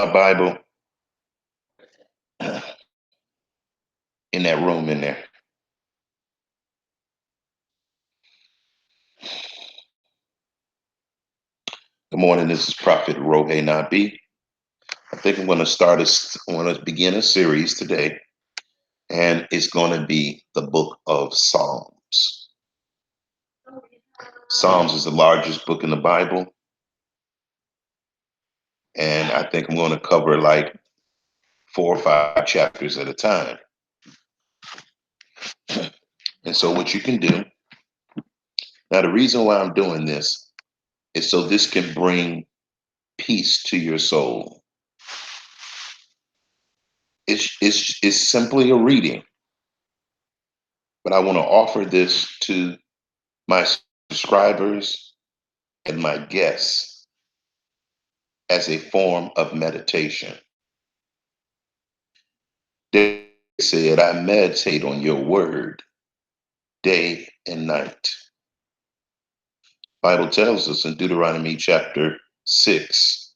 my Bible in that room in there. Good morning. This is Prophet Rohe Nabi. I think I'm going to I want to begin a series today, and it's going to be the book of Psalms. Psalms is the largest book in the Bible, and I think I'm going to cover like 4 or 5 chapters at a time. And so, what you can do now, the reason why I'm doing this is so this can bring peace to your soul. It's simply a reading, but I want to offer this to my subscribers and my guests as a form of meditation. They said, I meditate on your word day and night. Bible tells us in Deuteronomy chapter 6,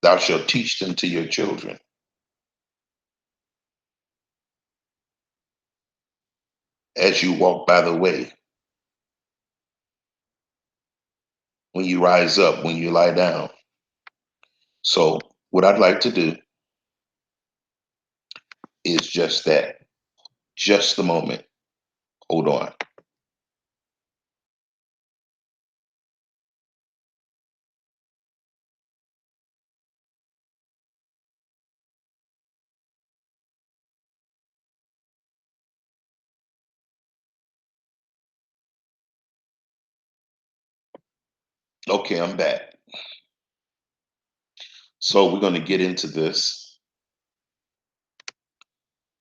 thou shalt teach them to your children. As you walk by the way, when you rise up, when you lie down. So what I'd like to do is just that. Just a moment. Hold on. Okay, I'm back. So we're going to get into this.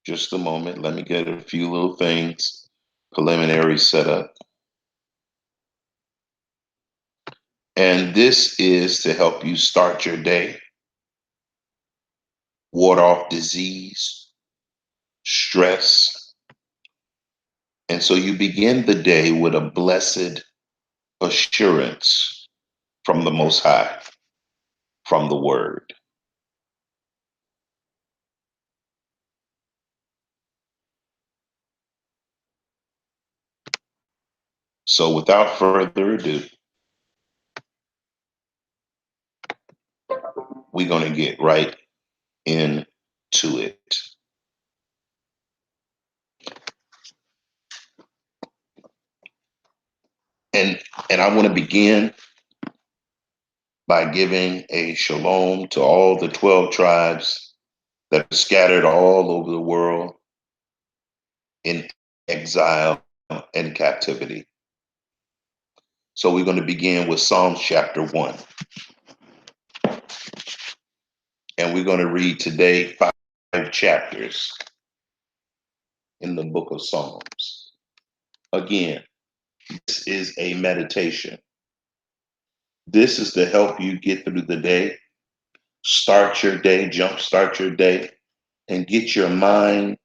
Just a moment. Let me get a few little things preliminary set up. And this is to help you start your day, ward off disease, stress. And so you begin the day with a blessed assurance from the Most High, from the Word. So without further ado, we're going to get right into it. And I want to begin by giving a shalom to all the 12 tribes that are scattered all over the world in exile and captivity. So we're going to begin with Psalms chapter 1. And we're going to read today 5 chapters in the book of Psalms. Again, this is a meditation. This is to help you get through the day, start your day, jumpstart your day, and get your mind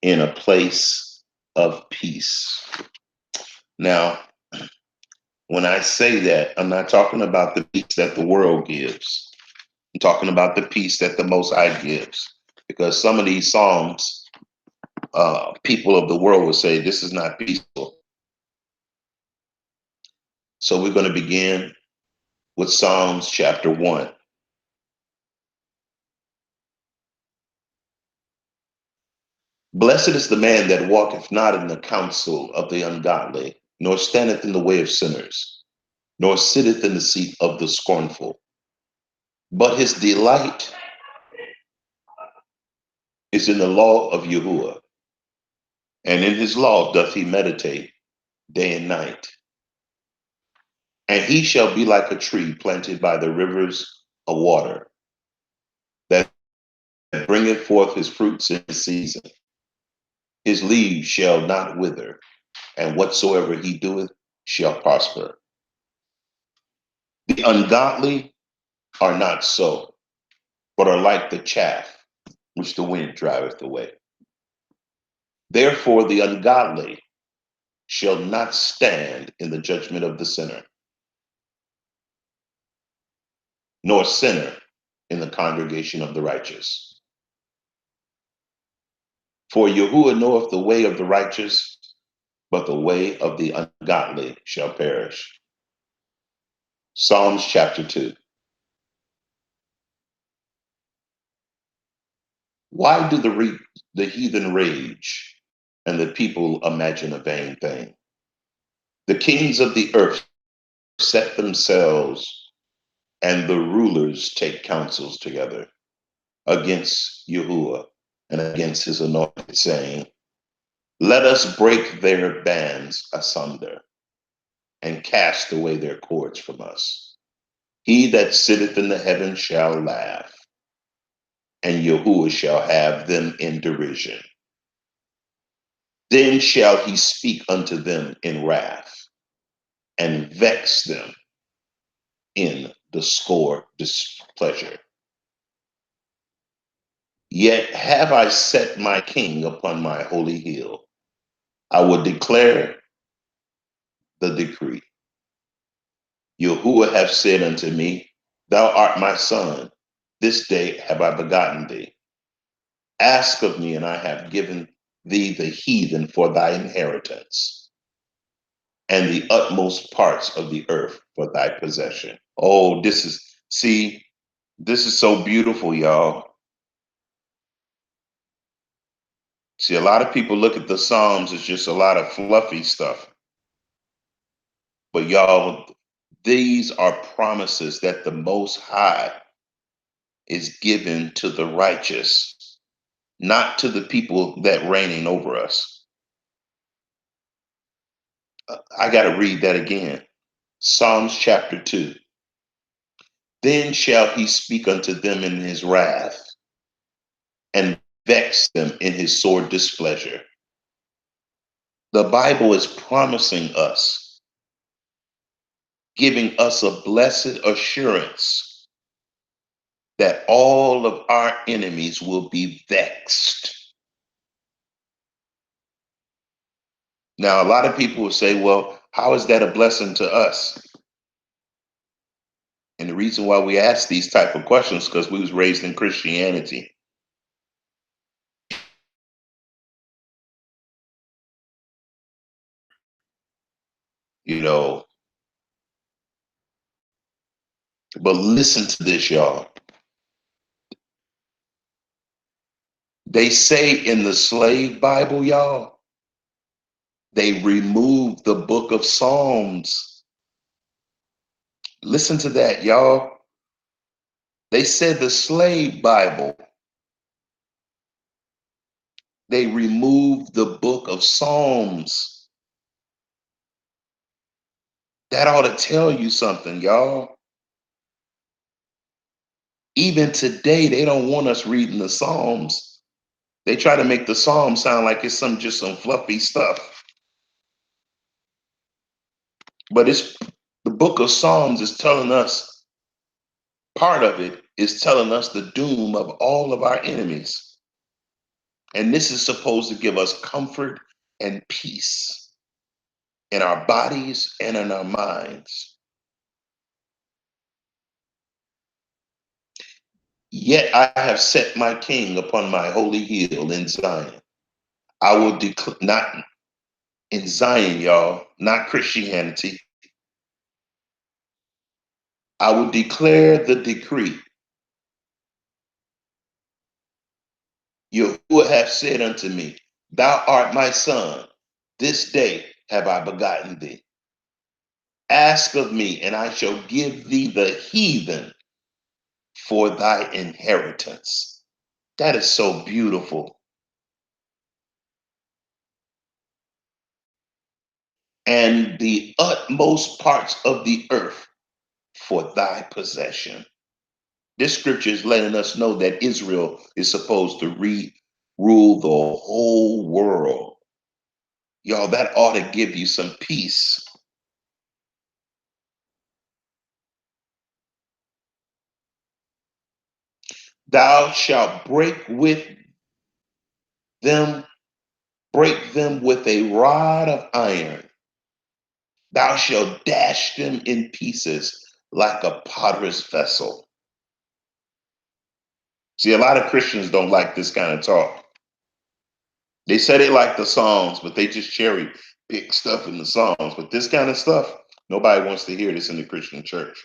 in a place of peace. Now, when I say that, I'm not talking about the peace that the world gives. I'm talking about the peace that the Most High gives. Because some of these Psalms, people of the world will say, this is not peaceful. So we're going to begin with Psalms chapter 1. Blessed is the man that walketh not in the counsel of the ungodly, nor standeth in the way of sinners, nor sitteth in the seat of the scornful. But his delight is in the law of Yahuwah, and in his law doth he meditate day and night. And he shall be like a tree planted by the rivers of water, that bringeth forth his fruits in his season. His leaves shall not wither, and whatsoever he doeth shall prosper. The ungodly are not so, but are like the chaff which the wind driveth away. Therefore the ungodly shall not stand in the judgment of the sinner, nor sinner in the congregation of the righteous. For Yahuwah knoweth the way of the righteous, but the way of the ungodly shall perish. Psalms chapter 2. Why do the heathen rage and the people imagine a vain thing? The kings of the earth set themselves, and the rulers take counsels together against Yahuwah and against his anointed, saying, let us break their bands asunder and cast away their cords from us. He that sitteth in the heavens shall laugh, and Yahuwah shall have them in derision. Then shall he speak unto them in wrath, and vex them in the sore displeasure. Yet have I set my king upon my holy hill. I will declare the decree. Yahuwah hath said unto me, thou art my son. This day have I begotten thee. Ask of me, and I have given thee the heathen for thy inheritance, and the utmost parts of the earth for thy possession. Oh, this is so beautiful, y'all. See, a lot of people look at the Psalms as just a lot of fluffy stuff. But y'all, these are promises that the Most High is given to the righteous, not to the people that reigning over us. I got to read that again. Psalms chapter 2. Then shall he speak unto them in his wrath, and vex them in his sore displeasure. The Bible is promising us, giving us a blessed assurance that all of our enemies will be vexed. Now, a lot of people will say, well, how is that a blessing to us? And the reason why we ask these type of questions is because we was raised in Christianity. You know, but listen to this, y'all. They say in the slave Bible, y'all, they removed the book of Psalms. Listen to that, y'all. They said the slave Bible, they removed the book of Psalms. That ought to tell you something, y'all. Even today, they don't want us reading the Psalms. They try to make the Psalms sound like it's just some fluffy stuff. But it's the book of Psalms is telling us, part of it is telling us the doom of all of our enemies. And this is supposed to give us comfort and peace in our bodies and in our minds. Yet I have set my king upon my holy hill in Zion. I will declare, not in Zion, y'all, not Christianity. I will declare the decree. Yahuwah hath said unto me, thou art my son. This day have I begotten thee. Ask of me, and I shall give thee the heathen for thy inheritance. That is so beautiful. And the utmost parts of the earth for thy possession. This scripture is letting us know that Israel is supposed to rule the whole world. Y'all, that ought to give you some peace. Thou shalt them, break them with a rod of iron. Thou shalt dash them in pieces like a potter's vessel. See, a lot of Christians don't like this kind of talk. They say they like the songs, but they just cherry pick stuff in the songs. But this kind of stuff, nobody wants to hear this in the Christian church.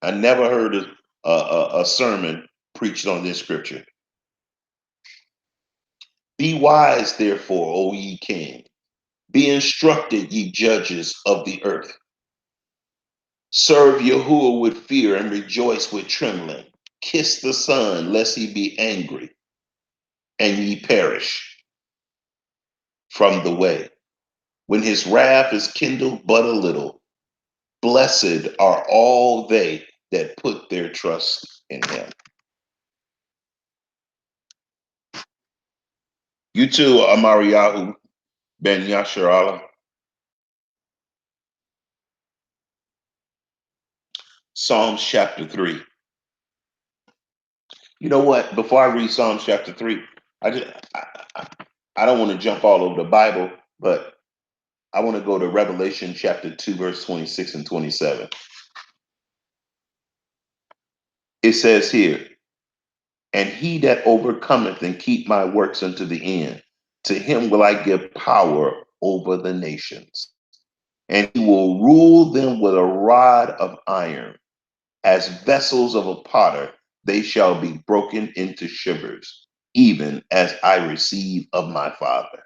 I never heard a sermon preached on this scripture. Be wise, therefore, O ye king. Be instructed, ye judges of the earth. Serve Yahuwah with fear and rejoice with trembling. Kiss the Son, lest he be angry, and ye perish from the way. When his wrath is kindled but a little, blessed are all they that put their trust in him. You too, Amariyahu Ben Yasharallah. Psalms chapter 3. You know what? Before I read Psalms chapter 3, I just I, I don't want to jump all over the Bible, but I want to go to Revelation chapter 2, verse 26 and 27. It says here, and he that overcometh and keep my works unto the end, to him will I give power over the nations, and he will rule them with a rod of iron. As vessels of a potter, they shall be broken into shivers, even as I receive of my Father.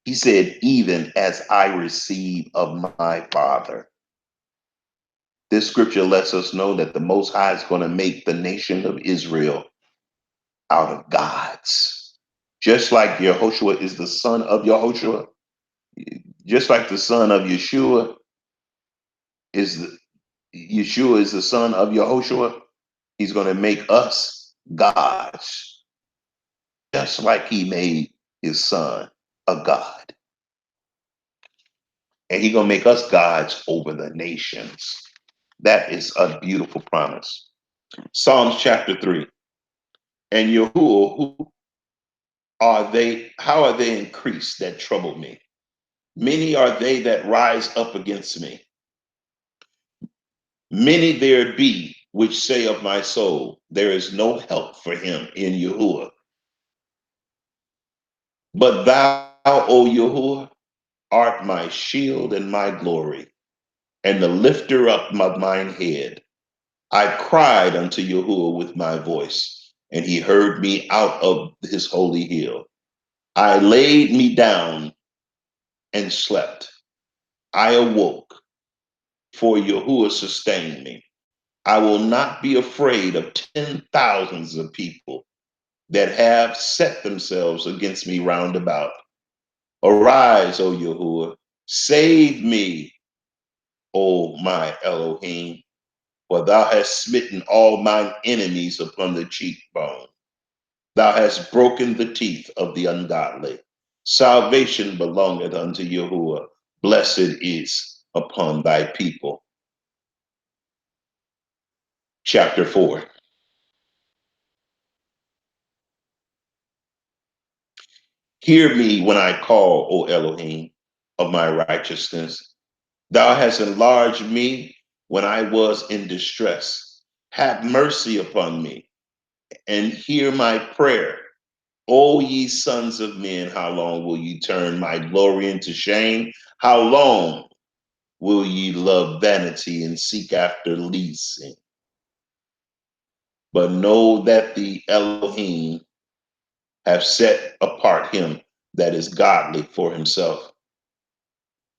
He said, even as I receive of my Father. This scripture lets us know that the Most High is going to make the nation of Israel out of gods. Just like Yehoshua is the son of Yehoshua, just like the son of Yeshua Yeshua is the son of Yehoshua, he's going to make us gods, just like he made his son a god. And he's going to make us gods over the nations. That is a beautiful promise. Psalms chapter 3. And Yahuwah, who are they? How are they increased that trouble me? Many are they that rise up against me. Many there be which say of my soul, there is no help for him in Yahuwah. But thou, O Yahuwah, art my shield and my glory, and the lifter up of mine head. I cried unto Yahuwah with my voice, and he heard me out of his holy hill. I laid me down and slept. I awoke, for Yahuwah sustained me. I will not be afraid of 10,000s of people that have set themselves against me round about. Arise, O Yahuwah, save me, O my Elohim, for thou hast smitten all mine enemies upon the cheekbone. Thou hast broken the teeth of the ungodly. Salvation belongeth unto Yahuwah. Blessed is upon thy people. Chapter 4. Hear me when I call, O Elohim, of my righteousness. Thou hast enlarged me when I was in distress. Have mercy upon me and hear my prayer. O ye sons of men, how long will ye turn my glory into shame? How long will ye love vanity and seek after leasing? But know that the Elohim have set apart him that is godly for himself.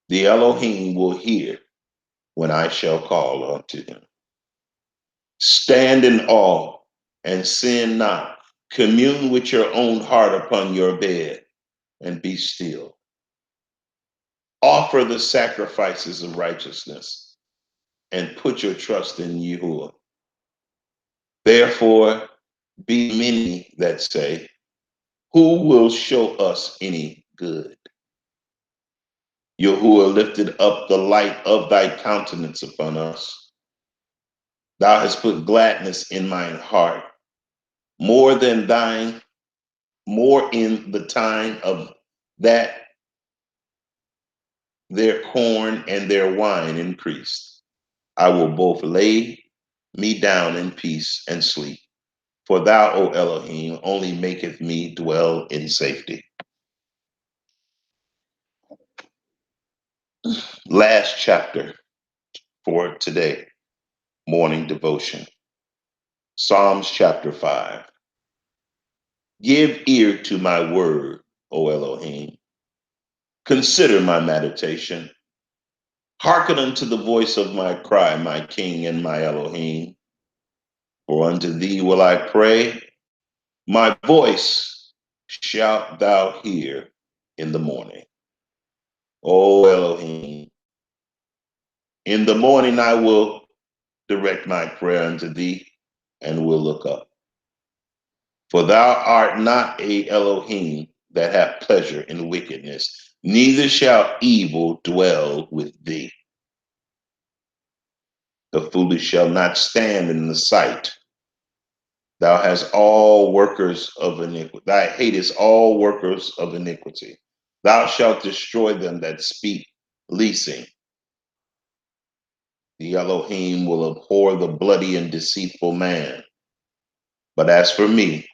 The Elohim will hear when I shall call unto him. Stand in awe and sin not. Commune with your own heart upon your bed and be still. Offer the sacrifices of righteousness and put your trust in Yahuwah. Therefore, be many that say, who will show us any good? Yahuwah lifted up the light of thy countenance upon us. Thou hast put gladness in mine heart, more than thine, more in the time of that their corn and their wine increased. I will both lay me down in peace and sleep. For thou, O Elohim, only maketh me dwell in safety. Last chapter for today, morning devotion. Psalms chapter 5. Give ear to my word, O Elohim. Consider my meditation. Hearken unto the voice of my cry, my King and my Elohim. For unto thee will I pray. My voice shalt thou hear in the morning. O Elohim, in the morning I will direct my prayer unto thee and will look up. For thou art not a Elohim that hath pleasure in wickedness, neither shall evil dwell with thee. The foolish shall not stand in the sight. Thou hast all workers of iniquity. Thou hatest all workers of iniquity. Thou shalt destroy them that speak leasing. The Elohim will abhor the bloody and deceitful man. But as for me,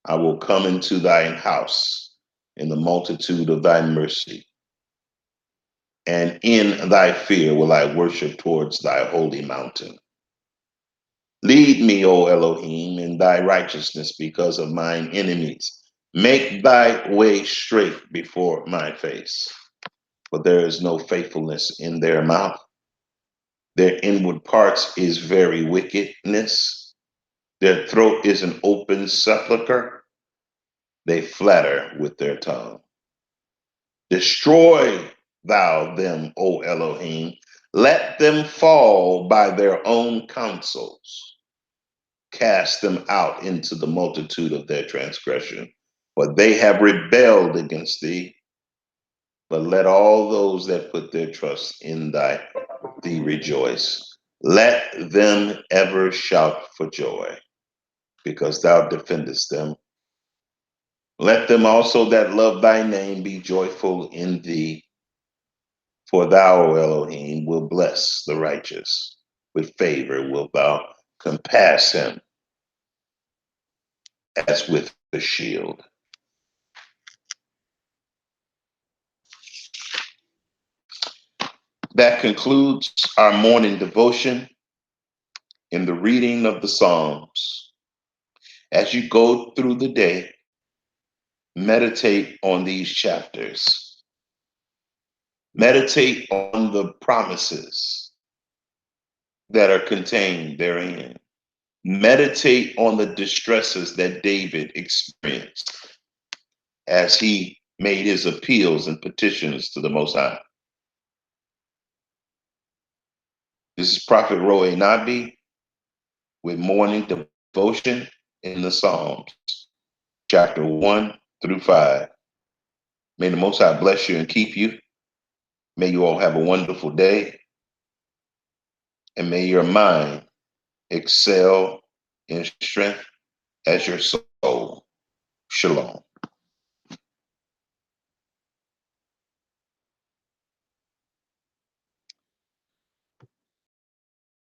I will come into thine house in the multitude of thy mercy. And in thy fear will I worship towards thy holy mountain. Lead me, O Elohim, in thy righteousness because of mine enemies. Make thy way straight before my face. For there is no faithfulness in their mouth. Their inward parts is very wickedness. Their throat is an open sepulchre. They flatter with their tongue. Destroy thou them, O Elohim. Let them fall by their own counsels. Cast them out into the multitude of their transgression, for they have rebelled against thee. But let all those that put their trust in thee rejoice. Let them ever shout for joy, because thou defendest them. Let them also that love thy name be joyful in thee. For thou, O Elohim, will bless the righteous. With favor wilt thou compass him as with a shield. That concludes our morning devotion in the reading of the Psalms. As you go through the day, meditate on these chapters. Meditate on the promises that are contained therein. Meditate on the distresses that David experienced as he made his appeals and petitions to the Most High. This is Prophet Roe Nabi with morning devotion in the Psalms, chapter 1 through 5. May the Most High bless you and keep you. May you all have a wonderful day. And may your mind excel in strength as your soul. Shalom.